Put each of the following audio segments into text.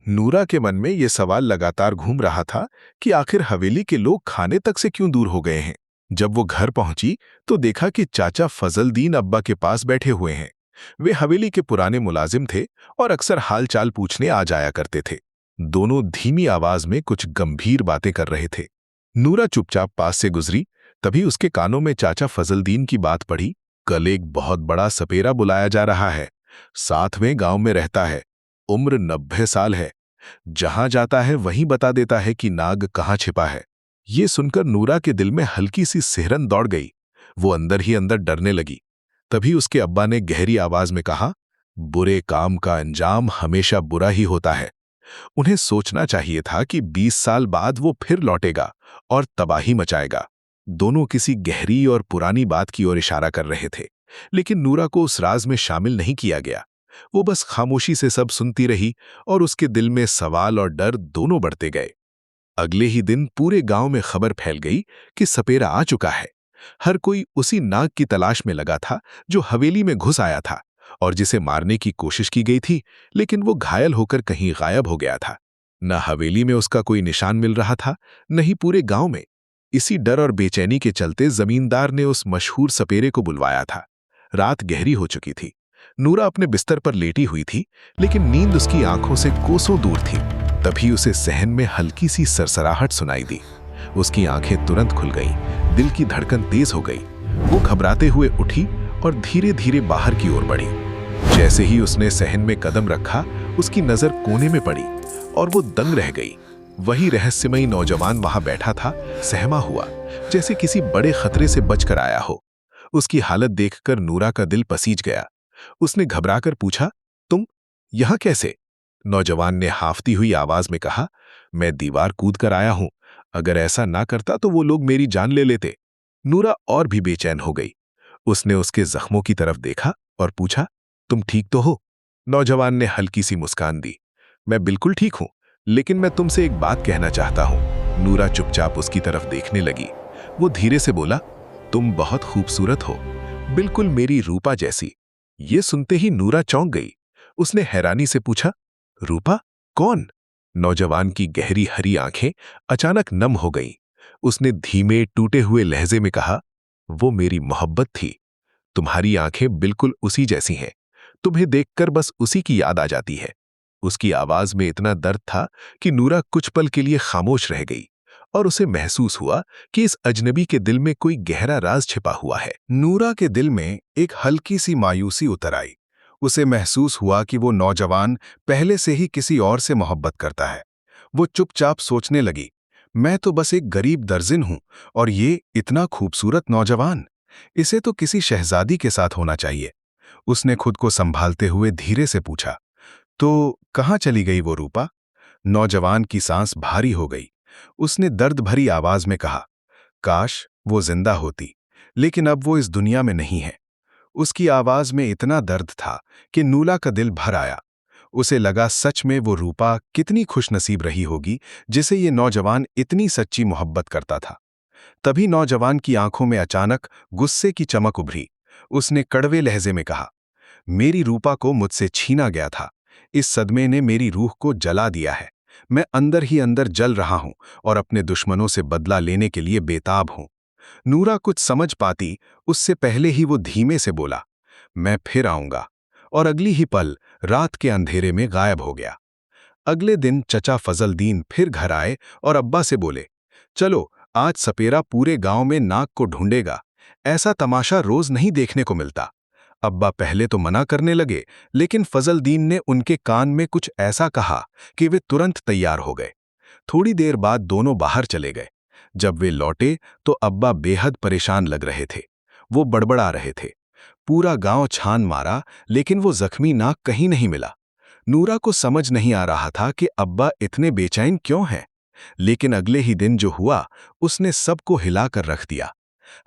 नूरा के मन में ये सवाल लगातार घूम रहा था कि आखिर हवेली के लोग खाने तक से क्यों दूर हो गए हैं। जब वो घर पहुंची तो देखा कि चाचा फजलदीन अब्बा के पास बैठे हुए हैं। वे हवेली के पुराने मुलाजिम थे और अक्सर हालचाल पूछने आ जाया करते थे। दोनों धीमी आवाज में कुछ गंभीर बातें कर रहे थे। नूरा चुपचाप पास से गुजरी। तभी उसके कानों में चाचा फजलदीन की बात पड़ी। कल एक बहुत बड़ा सपेरा बुलाया जा रहा है। 7वें गांव में रहता है। उम्र 90 साल है। जहां जाता है वहीं बता देता है कि नाग कहाँ छिपा है। ये सुनकर नूरा के दिल में हल्की सी सिहरन दौड़ गई। वो अंदर ही अंदर डरने लगी। तभी उसके अब्बा ने गहरी आवाज में कहा, बुरे काम का अंजाम हमेशा बुरा ही होता है। उन्हें सोचना चाहिए था कि 20 साल बाद वो फिर लौटेगा और तबाही मचाएगा। दोनों किसी गहरी और पुरानी बात की ओर इशारा कर रहे थे, लेकिन नूरा को उस राज में शामिल नहीं किया गया। वो बस खामोशी से सब सुनती रही और उसके दिल में सवाल और डर दोनों बढ़ते गए। अगले ही दिन पूरे गांव में खबर फैल गई कि सपेरा आ चुका है। हर कोई उसी नाग की तलाश में लगा था जो हवेली में घुस आया था और जिसे मारने की कोशिश की गई थी, लेकिन वो घायल होकर कहीं गायब हो गया था। न हवेली में उसका कोई निशान मिल रहा था, न ही पूरे गांव में। इसी डर और बेचैनी के चलते जमींदार ने उस मशहूर सपेरे को बुलवाया था। रात गहरी हो चुकी थी। नूरा अपने बिस्तर पर लेटी हुई थी, लेकिन नींद उसकी आंखों से कोसों दूर थी। तभी उसे सहन में हल्की सी सरसराहट सुनाई दी। उसकी आंखें तुरंत खुल गईं, दिल की धड़कन तेज हो गई। वो घबराते हुए उठी और धीरे धीरे बाहर की ओर बढ़ी। जैसे ही उसने सहन में कदम रखा, उसकी नजर कोने में पड़ी और वो दंग रह गई। वही रहस्यमयी नौजवान वहां बैठा था, सहमा हुआ, जैसे किसी बड़े खतरे से बचकर आया हो। उसकी हालत देखकर नूरा का दिल पसीज गया। उसने घबराकर पूछा, तुम यहां कैसे? नौजवान ने हाफती हुई आवाज में कहा, मैं दीवार कूद कर आया हूं। अगर ऐसा ना करता तो वो लोग मेरी जान ले लेते। नूरा और भी बेचैन हो गई। उसने उसके जख्मों की तरफ देखा और पूछा, तुम ठीक तो हो? नौजवान ने हल्की सी मुस्कान दी, मैं बिल्कुल ठीक हूं, लेकिन मैं तुमसे एक बात कहना चाहता हूं। नूरा चुपचाप उसकी तरफ देखने लगी। वो धीरे से बोला, तुम बहुत खूबसूरत हो, बिल्कुल मेरी रूपा जैसी। ये सुनते ही नूरा चौंक गई। उसने हैरानी से पूछा, रूपा? कौन? नौजवान की गहरी हरी आंखें अचानक नम हो गईं। उसने धीमे टूटे हुए लहजे में कहा, वो मेरी मोहब्बत थी। तुम्हारी आंखें बिल्कुल उसी जैसी हैं। तुम्हें देखकर बस उसी की याद आ जाती है। उसकी आवाज में इतना दर्द था कि नूरा कुछ पल के लिए खामोश रह गई और उसे महसूस हुआ कि इस अजनबी के दिल में कोई गहरा राज छिपा हुआ है। नूरा के दिल में एक हल्की सी मायूसी उतर आई। उसे महसूस हुआ कि वो नौजवान पहले से ही किसी और से मोहब्बत करता है। वो चुपचाप सोचने लगी, मैं तो बस एक गरीब दर्जिन हूं और ये इतना खूबसूरत नौजवान, इसे तो किसी शहजादी के साथ होना चाहिए। उसने खुद को संभालते हुए धीरे से पूछा, तो कहाँ चली गई वो रूपा? नौजवान की सांस भारी हो गई। उसने दर्द भरी आवाज में कहा, काश वो जिंदा होती, लेकिन अब वो इस दुनिया में नहीं है। उसकी आवाज में इतना दर्द था कि नूला का दिल भर आया। उसे लगा सच में वो रूपा कितनी खुशनसीब रही होगी जिसे ये नौजवान इतनी सच्ची मोहब्बत करता था। तभी नौजवान की आंखों में अचानक गुस्से की चमक उभरी। उसने कड़वे लहजे में कहा, मेरी रूपा को मुझसे छीना गया था। इस सदमे ने मेरी रूह को जला दिया है। मैं अंदर ही अंदर जल रहा हूं और अपने दुश्मनों से बदला लेने के लिए बेताब हूं। नूरा कुछ समझ पाती उससे पहले ही वो धीमे से बोला, मैं फिर आऊंगा, और अगली ही पल रात के अंधेरे में गायब हो गया। अगले दिन चचा फजलदीन फिर घर आए और अब्बा से बोले, चलो आज सपेरा पूरे गांव में नाग को ढूंढेगा। ऐसा तमाशा रोज नहीं देखने को मिलता। अब्बा पहले तो मना करने लगे, लेकिन फजलदीन ने उनके कान में कुछ ऐसा कहा कि वे तुरंत तैयार हो गए। थोड़ी देर बाद दोनों बाहर चले गए। जब वे लौटे तो अब्बा बेहद परेशान लग रहे थे। वो बड़बड़ा रहे थे, पूरा गांव छान मारा लेकिन वो जख्मी नाग कहीं नहीं मिला। नूरा को समझ नहीं आ रहा था कि अब्बा इतने बेचैन क्यों हैं। लेकिन अगले ही दिन जो हुआ उसने सबको हिलाकर रख दिया।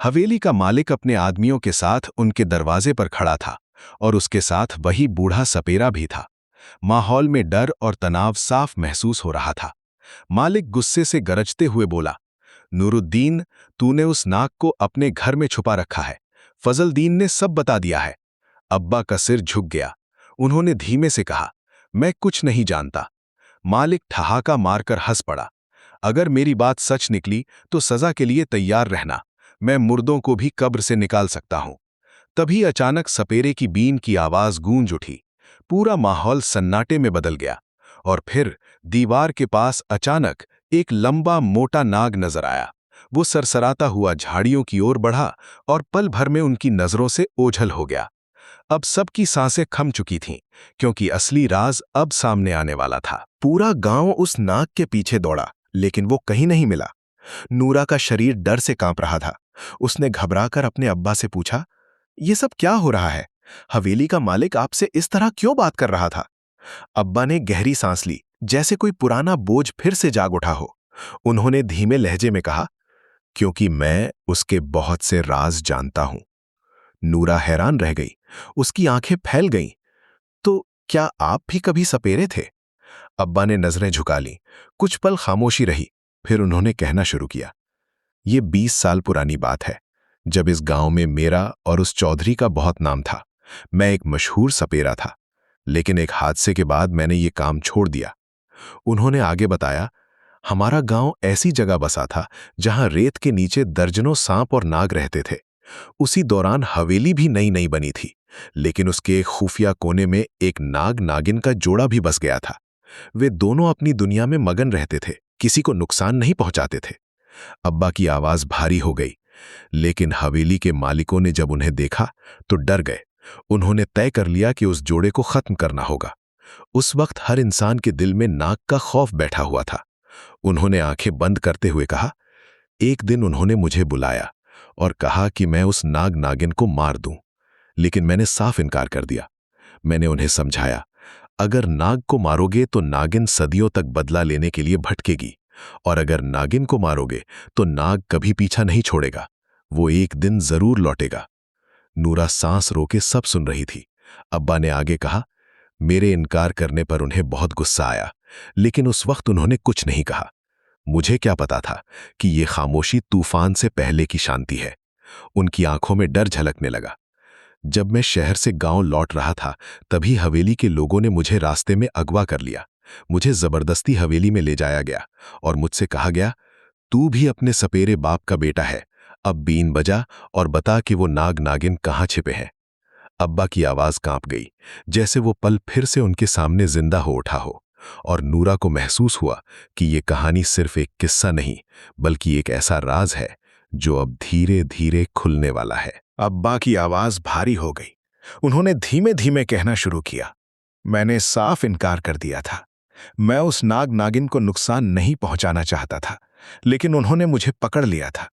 हवेली का मालिक अपने आदमियों के साथ उनके दरवाजे पर खड़ा था और उसके साथ वही बूढ़ा सपेरा भी था। माहौल में डर और तनाव साफ महसूस हो रहा था। मालिक गुस्से से गरजते हुए बोला, नूरुद्दीन, तूने उस नाग को अपने घर में छुपा रखा है। फजलदीन ने सब बता दिया है। अब्बा का सिर झुक गया। उन्होंने धीमे से कहा, मैं कुछ नहीं जानता। मालिक ठहाका मारकर हंस पड़ा। अगर मेरी बात सच निकली तो सजा के लिए तैयार रहना, मैं मुर्दों को भी कब्र से निकाल सकता हूं। तभी अचानक सपेरे की बीन की आवाज गूंज उठी। पूरा माहौल सन्नाटे में बदल गया और फिर दीवार के पास अचानक एक लंबा मोटा नाग नजर आया। वो सरसराता हुआ झाड़ियों की ओर बढ़ा और पल भर में उनकी नजरों से ओझल हो गया। अब सबकी सांसें थम चुकी थीं, क्योंकि असली राज अब सामने आने वाला था। पूरा गांव उस नाग के पीछे दौड़ा, लेकिन वो कहीं नहीं मिला। नूरा का शरीर डर से कांप रहा था। उसने घबराकर अपने अब्बा से पूछा, ये सब क्या हो रहा है? हवेली का मालिक आपसे इस तरह क्यों बात कर रहा था? अब्बा ने गहरी सांस ली, जैसे कोई पुराना बोझ फिर से जाग उठा हो। उन्होंने धीमे लहजे में कहा, क्योंकि मैं उसके बहुत से राज जानता हूं। नूरा हैरान रह गई, उसकी आंखें फैल गईं। तो क्या आप भी कभी सपेरे थे? अब्बा ने नजरें झुका लीं। कुछ पल खामोशी रही, फिर उन्होंने कहना शुरू किया, ये 20 साल पुरानी बात है, जब इस गांव में मेरा और उस चौधरी का बहुत नाम था। मैं एक मशहूर सपेरा था, लेकिन एक हादसे के बाद मैंने ये काम छोड़ दिया। उन्होंने आगे बताया, हमारा गांव ऐसी जगह बसा था जहां रेत के नीचे दर्जनों सांप और नाग रहते थे। उसी दौरान हवेली भी नई नई बनी थी, लेकिन उसके एक खुफिया कोने में एक नाग नागिन का जोड़ा भी बस गया था। वे दोनों अपनी दुनिया में मगन रहते थे, किसी को नुकसान नहीं पहुंचाते थे। अब्बा की आवाज भारी हो गई, लेकिन हवेली के मालिकों ने जब उन्हें देखा तो डर गए। उन्होंने तय कर लिया कि उस जोड़े को खत्म करना होगा। उस वक्त हर इंसान के दिल में नाग का खौफ बैठा हुआ था। उन्होंने आंखें बंद करते हुए कहा, एक दिन उन्होंने मुझे बुलाया और कहा कि मैं उस नाग नागिन को मार दूं, लेकिन मैंने साफ इनकार कर दिया। मैंने उन्हें समझाया, अगर नाग को मारोगे तो नागिन सदियों तक बदला लेने के लिए भटकेगी, और अगर नागिन को मारोगे तो नाग कभी पीछा नहीं छोड़ेगा, वो एक दिन जरूर लौटेगा। नूरा सांस रोके सब सुन रही थी। अब्बा ने आगे कहा, मेरे इनकार करने पर उन्हें बहुत गुस्सा आया, लेकिन उस वक्त उन्होंने कुछ नहीं कहा। मुझे क्या पता था कि ये खामोशी तूफान से पहले की शांति है। उनकी आंखों में डर झलकने लगा। जब मैं शहर से गांव लौट रहा था, तभी हवेली के लोगों ने मुझे रास्ते में अगवा कर लिया। मुझे जबरदस्ती हवेली में ले जाया गया और मुझसे कहा गया, तू भी अपने सपेरे बाप का बेटा है, अब बीन बजा और बता कि वो नाग नागिन कहाँ छिपे हैं। अब्बा की आवाज कांप गई, जैसे वो पल फिर से उनके सामने जिंदा हो उठा हो। और नूरा को महसूस हुआ कि ये कहानी सिर्फ एक किस्सा नहीं, बल्कि एक ऐसा राज है जो अब धीरे धीरे खुलने वाला है। अब्बा की आवाज भारी हो गई। उन्होंने धीमे धीमे कहना शुरू किया, मैंने साफ इनकार कर दिया था। मैं उस नाग नागिन को नुकसान नहीं पहुंचाना चाहता था, लेकिन उन्होंने मुझे पकड़ लिया था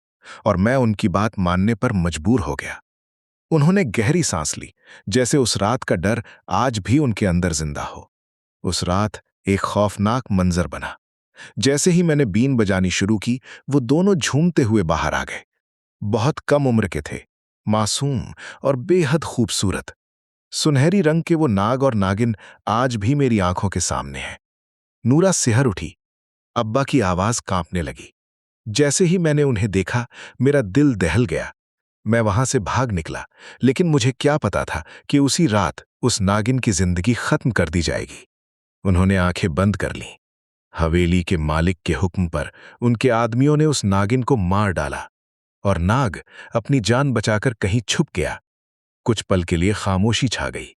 और मैं उनकी बात मानने पर मजबूर हो गया। उन्होंने गहरी सांस ली, जैसे उस रात का डर आज भी उनके अंदर जिंदा हो। उस रात एक खौफनाक मंजर बना। जैसे ही मैंने बीन बजानी शुरू की, वो दोनों झूमते हुए बाहर आ गए। बहुत कम उम्र के थे, मासूम और बेहद खूबसूरत। सुनहरी रंग के वो नाग और नागिन आज भी मेरी आंखों के सामने हैं। नूरा सिहर उठी। अब्बा की आवाज कांपने लगी। जैसे ही मैंने उन्हें देखा, मेरा दिल दहल गया। मैं वहां से भाग निकला, लेकिन मुझे क्या पता था कि उसी रात उस नागिन की जिंदगी खत्म कर दी जाएगी। उन्होंने आंखें बंद कर लीं। हवेली के मालिक के हुक्म पर उनके आदमियों ने उस नागिन को मार डाला और नाग अपनी जान बचाकर कहीं छुप गया। कुछ पल के लिए खामोशी छा गई।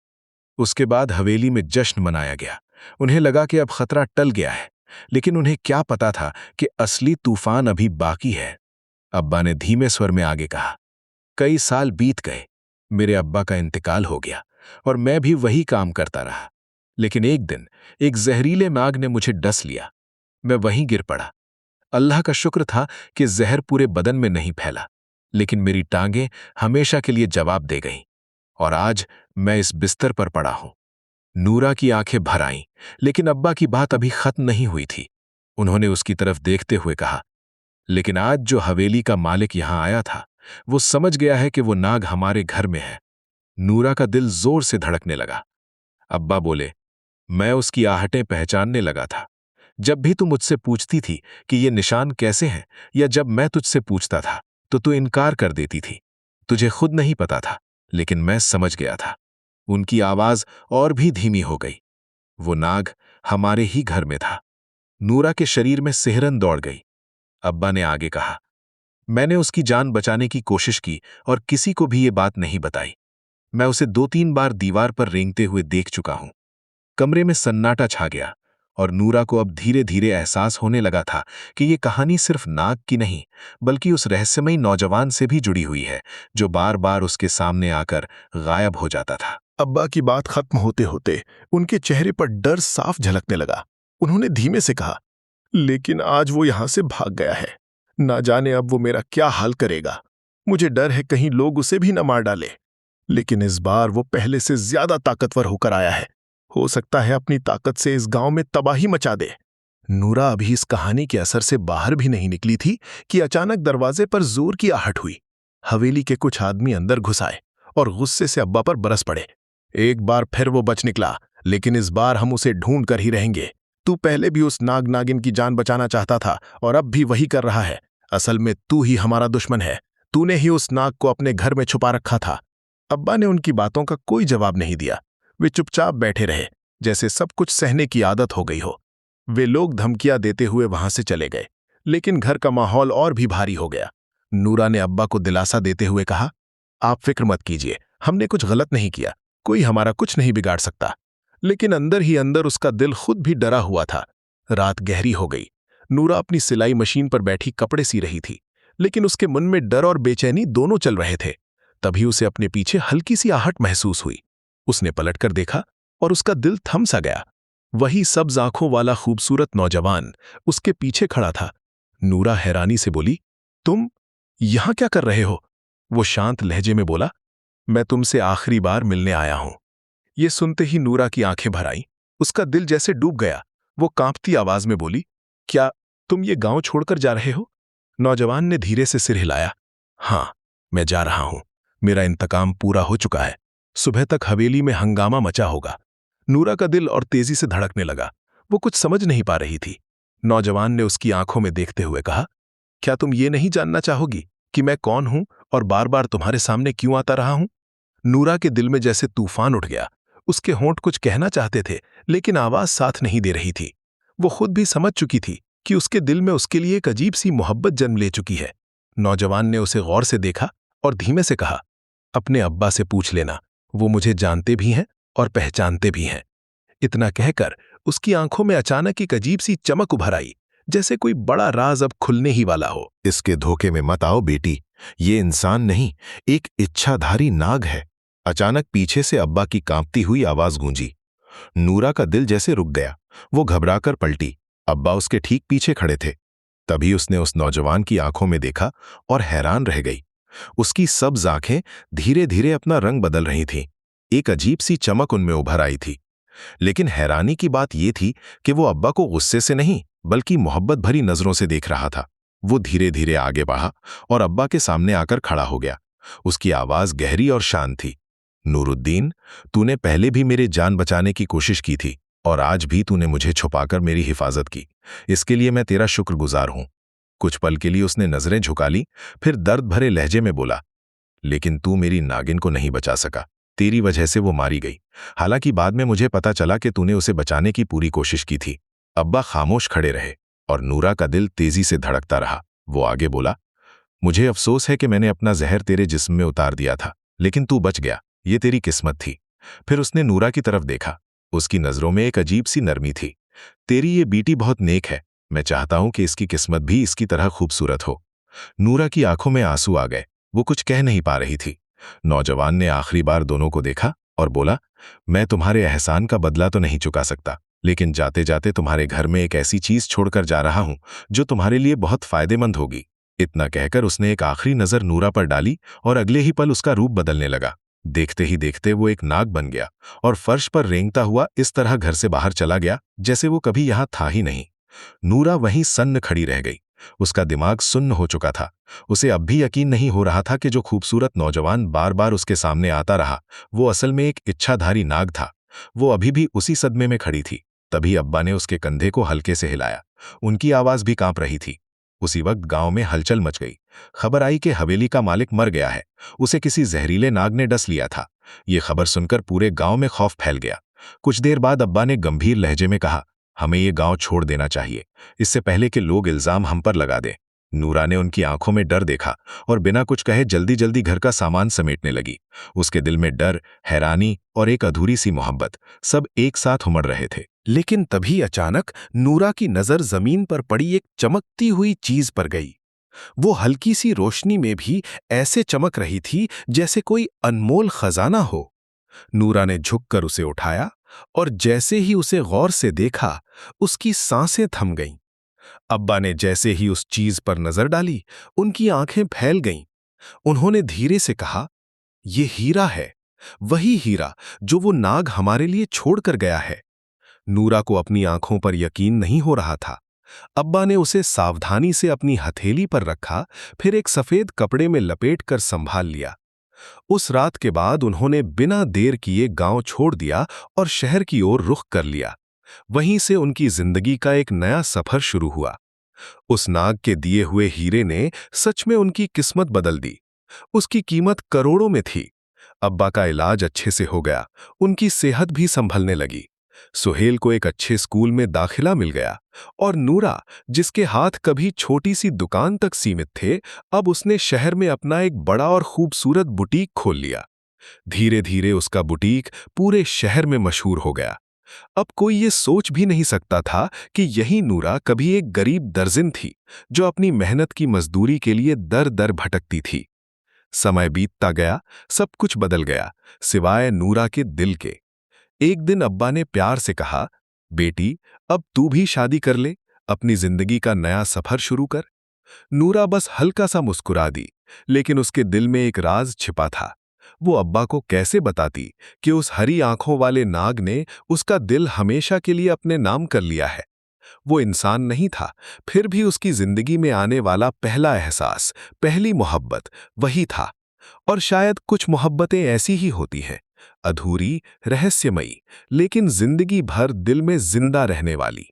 उसके बाद हवेली में जश्न मनाया गया। उन्हें लगा कि अब खतरा टल गया है, लेकिन उन्हें क्या पता था कि असली तूफान अभी बाकी है। अब्बा ने धीमे स्वर में आगे कहा, कई साल बीत गए, मेरे अब्बा का इंतकाल हो गया और मैं भी वही काम करता रहा। लेकिन एक दिन एक जहरीले नाग ने मुझे डस लिया। मैं वहीं गिर पड़ा। अल्लाह का शुक्र था कि जहर पूरे बदन में नहीं फैला, लेकिन मेरी टांगें हमेशा के लिए जवाब दे गईं और आज मैं इस बिस्तर पर पड़ा हूं। नूरा की आंखें भर आईं, लेकिन अब्बा की बात अभी खत्म नहीं हुई थी। उन्होंने उसकी तरफ देखते हुए कहा, लेकिन आज जो हवेली का मालिक यहां आया था, वो समझ गया है कि वो नाग हमारे घर में है। नूरा का दिल जोर से धड़कने लगा। अब्बा बोले, मैं उसकी आहटें पहचानने लगा था। जब भी तू मुझसे पूछती थी कि ये निशान कैसे हैं, या जब मैं तुझसे पूछता था तो तू इनकार कर देती थी। तुझे खुद नहीं पता था, लेकिन मैं समझ गया था। उनकी आवाज और भी धीमी हो गई। वो नाग हमारे ही घर में था। नूरा के शरीर में सिहरन दौड़ गई। अब्बा ने आगे कहा, मैंने उसकी जान बचाने की कोशिश की और किसी को भी ये बात नहीं बताई। मैं उसे 2-3 बार दीवार पर रेंगते हुए देख चुका हूं। कमरे में सन्नाटा छा गया और नूरा को अब धीरे धीरे एहसास होने लगा था कि ये कहानी सिर्फ नाग की नहीं, बल्कि उस रहस्यमयी नौजवान से भी जुड़ी हुई है जो बार बार उसके सामने आकर गायब हो जाता था। अब्बा की बात खत्म होते होते उनके चेहरे पर डर साफ झलकने लगा। उन्होंने धीमे से कहा, लेकिन आज वो यहां से भाग गया है। ना जाने अब वो मेरा क्या हाल करेगा। मुझे डर है कहीं लोग उसे भी न मार डाले। लेकिन इस बार वो पहले से ज्यादा ताकतवर होकर आया है। हो सकता है अपनी ताकत से इस गांव में तबाही मचा दे। नूरा अभी इस कहानी के असर से बाहर भी नहीं निकली थी कि अचानक दरवाजे पर जोर की आहट हुई। हवेली के कुछ आदमी अंदर घुस आए और गुस्से से अब्बा पर बरस पड़े। एक बार फिर वो बच निकला, लेकिन इस बार हम उसे ढूंढ कर ही रहेंगे। तू पहले भी उस नाग नागिन की जान बचाना चाहता था और अब भी वही कर रहा है। असल में तू ही हमारा दुश्मन है। तूने ही उस नाग को अपने घर में छुपा रखा था। अब्बा ने उनकी बातों का कोई जवाब नहीं दिया। वे चुपचाप बैठे रहे, जैसे सब कुछ सहने की आदत हो गई हो। वे लोग धमकियां देते हुए वहां से चले गए, लेकिन घर का माहौल और भी भारी हो गया। नूरा ने अब्बा को दिलासा देते हुए कहा, आप फिक्र मत कीजिए, हमने कुछ गलत नहीं किया, कोई हमारा कुछ नहीं बिगाड़ सकता। लेकिन अंदर ही अंदर उसका दिल खुद भी डरा हुआ था। रात गहरी हो गई। नूरा अपनी सिलाई मशीन पर बैठी कपड़े सी रही थी, लेकिन उसके मन में डर और बेचैनी दोनों चल रहे थे। तभी उसे अपने पीछे हल्की सी आहट महसूस हुई। उसने पलटकर देखा और उसका दिल थम सा गया। वही सब्ज आंखों वाला खूबसूरत नौजवान उसके पीछे खड़ा था। नूरा हैरानी से बोली, तुम यहां क्या कर रहे हो? वो शांत लहजे में बोला, मैं तुमसे आखिरी बार मिलने आया हूं। ये सुनते ही नूरा की आंखें भर आईं। उसका दिल जैसे डूब गया। वो कांपती आवाज में बोली, क्या तुम ये गांव छोड़कर जा रहे हो? नौजवान ने धीरे से सिर हिलाया। हां, मैं जा रहा हूं। मेरा इंतकाम पूरा हो चुका है। सुबह तक हवेली में हंगामा मचा होगा। नूरा का दिल और तेजी से धड़कने लगा। वो कुछ समझ नहीं पा रही थी। नौजवान ने उसकी आंखों में देखते हुए कहा, क्या तुम ये नहीं जानना चाहोगी कि मैं कौन हूं और बार बार तुम्हारे सामने क्यों आता रहा हूं? नूरा के दिल में जैसे तूफान उठ गया। उसके होंठ कुछ कहना चाहते थे, लेकिन आवाज साथ नहीं दे रही थी। वो खुद भी समझ चुकी थी कि उसके दिल में उसके लिए एक अजीब सी मोहब्बत जन्म ले चुकी है। नौजवान ने उसे गौर से देखा और धीमे से कहा, अपने अब्बा से पूछ लेना, वो मुझे जानते भी हैं और पहचानते भी हैं। इतना कहकर उसकी आंखों में अचानक एक अजीब सी चमक उभर आई, जैसे कोई बड़ा राज अब खुलने ही वाला हो। इसके धोखे में मत आओ बेटी, ये इंसान नहीं, एक इच्छाधारी नाग है। अचानक पीछे से अब्बा की कांपती हुई आवाज गूंजी। नूरा का दिल जैसे रुक गया। वो घबराकर पलटी। अब्बा उसके ठीक पीछे खड़े थे। तभी उसने उस नौजवान की आंखों में देखा और हैरान रह गई। उसकी सब्ज आंखें धीरे धीरे अपना रंग बदल रही थीं। एक अजीब सी चमक उनमें उभर आई थी। लेकिन हैरानी की बात यह थी कि वो अब्बा को गुस्से से नहीं, बल्कि मोहब्बत भरी नजरों से देख रहा था। वो धीरे धीरे आगे बढ़ा और अब्बा के सामने आकर खड़ा हो गया। उसकी आवाज गहरी और शांत थी। नूरुद्दीन, तूने पहले भी मेरी जान बचाने की कोशिश की थी और आज भी तूने मुझे छुपाकर मेरी हिफाजत की। इसके लिए मैं तेरा शुक्रगुजार हूं। कुछ पल के लिए उसने नजरें झुका ली, फिर दर्द भरे लहजे में बोला, लेकिन तू मेरी नागिन को नहीं बचा सका। तेरी वजह से वो मारी गई। हालांकि बाद में मुझे पता चला कि तूने उसे बचाने की पूरी कोशिश की थी। अब्बा खामोश खड़े रहे और नूरा का दिल तेजी से धड़कता रहा। वो आगे बोला, मुझे अफसोस है कि मैंने अपना जहर तेरे जिस्म में उतार दिया था, लेकिन तू बच गया। ये तेरी किस्मत थी। फिर उसने नूरा की तरफ देखा। उसकी नजरों में एक अजीब सी नरमी थी। तेरी ये बेटी बहुत नेक है। मैं चाहता हूं कि इसकी किस्मत भी इसकी तरह खूबसूरत हो। नूरा की आंखों में आंसू आ गए। वो कुछ कह नहीं पा रही थी। नौजवान ने आखिरी बार दोनों को देखा और बोला, मैं तुम्हारे एहसान का बदला तो नहीं चुका सकता, लेकिन जाते जाते तुम्हारे घर में एक ऐसी चीज छोड़कर जा रहा हूं जो तुम्हारे लिए बहुत फायदेमंद होगी। इतना कहकर उसने एक आखिरी नजर नूरा पर डाली और अगले ही पल उसका रूप बदलने लगा। देखते ही देखते वो एक नाग बन गया और फर्श पर रेंगता हुआ इस तरह घर से बाहर चला गया जैसे वो कभी यहां था ही नहीं। नूरा वहीं सन्न खड़ी रह गई। उसका दिमाग सुन्न हो चुका था। उसे अब भी यकीन नहीं हो रहा था कि जो खूबसूरत नौजवान बार बार उसके सामने आता रहा, वो असल में एक इच्छाधारी नाग था। वो अभी भी उसी सदमे में खड़ी थी। तभी अब्बा ने उसके कंधे को हल्के से हिलाया। उनकी आवाज भी कांप रही थी। उसी वक्त गांव में हलचल मच गई। खबर आई कि हवेली का मालिक मर गया है। उसे किसी जहरीले नाग ने डस लिया था। ये खबर सुनकर पूरे गांव में खौफ फैल गया। कुछ देर बाद अब्बा ने गंभीर लहजे में कहा, हमें ये गांव छोड़ देना चाहिए, इससे पहले कि लोग इल्जाम हम पर लगा दें। नूरा ने उनकी आंखों में डर देखा और बिना कुछ कहे जल्दी जल्दी घर का सामान समेटने लगी। उसके दिल में डर, हैरानी और एक अधूरी सी मोहब्बत सब एक साथ उमड़ रहे थे। लेकिन तभी अचानक नूरा की नजर जमीन पर पड़ी एक चमकती हुई चीज पर गई। वो हल्की सी रोशनी में भी ऐसे चमक रही थी जैसे कोई अनमोल खजाना हो। नूरा ने झुककर उसे उठाया और जैसे ही उसे गौर से देखा, उसकी सांसें थम गईं। अब्बा ने जैसे ही उस चीज पर नजर डाली, उनकी आंखें फैल गईं। उन्होंने धीरे से कहा, "ये हीरा है, वही हीरा जो वो नाग हमारे लिए छोड़कर गया है।" नूरा को अपनी आंखों पर यकीन नहीं हो रहा था। अब्बा ने उसे सावधानी से अपनी हथेली पर रखा, फिर एक सफेद कपड़े में लपेटकर संभाल लिया। उस रात के बाद उन्होंने बिना देर किए गांव छोड़ दिया और शहर की ओर रुख कर लिया। वहीं से उनकी जिंदगी का एक नया सफर शुरू हुआ। उस नाग के दिए हुए हीरे ने सच में उनकी किस्मत बदल दी। उसकी कीमत करोड़ों में थी। अब्बा का इलाज अच्छे से हो गया, उनकी सेहत भी संभलने लगी। सुहेल को एक अच्छे स्कूल में दाखिला मिल गया और नूरा, जिसके हाथ कभी छोटी सी दुकान तक सीमित थे, अब उसने शहर में अपना एक बड़ा और खूबसूरत बुटीक खोल लिया। धीरे धीरे उसका बुटीक पूरे शहर में मशहूर हो गया। अब कोई ये सोच भी नहीं सकता था कि यही नूरा कभी एक गरीब दर्जिन थी, जो अपनी मेहनत की मजदूरी के लिए दर दर भटकती थी। समय बीतता गया, सब कुछ बदल गया, सिवाय नूरा के दिल के। एक दिन अब्बा ने प्यार से कहा, "बेटी, अब तू भी शादी कर ले, अपनी जिंदगी का नया सफर शुरू कर।" नूरा बस हल्का सा मुस्कुरा दी, लेकिन उसके दिल में एक राज छिपा था। वो अब्बा को कैसे बताती कि उस हरी आंखों वाले नाग ने उसका दिल हमेशा के लिए अपने नाम कर लिया है। वो इंसान नहीं था, फिर भी उसकी जिंदगी में आने वाला पहला एहसास, पहली मोहब्बत वही था। और शायद कुछ मोहब्बतें ऐसी ही होती हैं, अधूरी, रहस्यमयी, लेकिन जिंदगी भर दिल में जिंदा रहने वाली।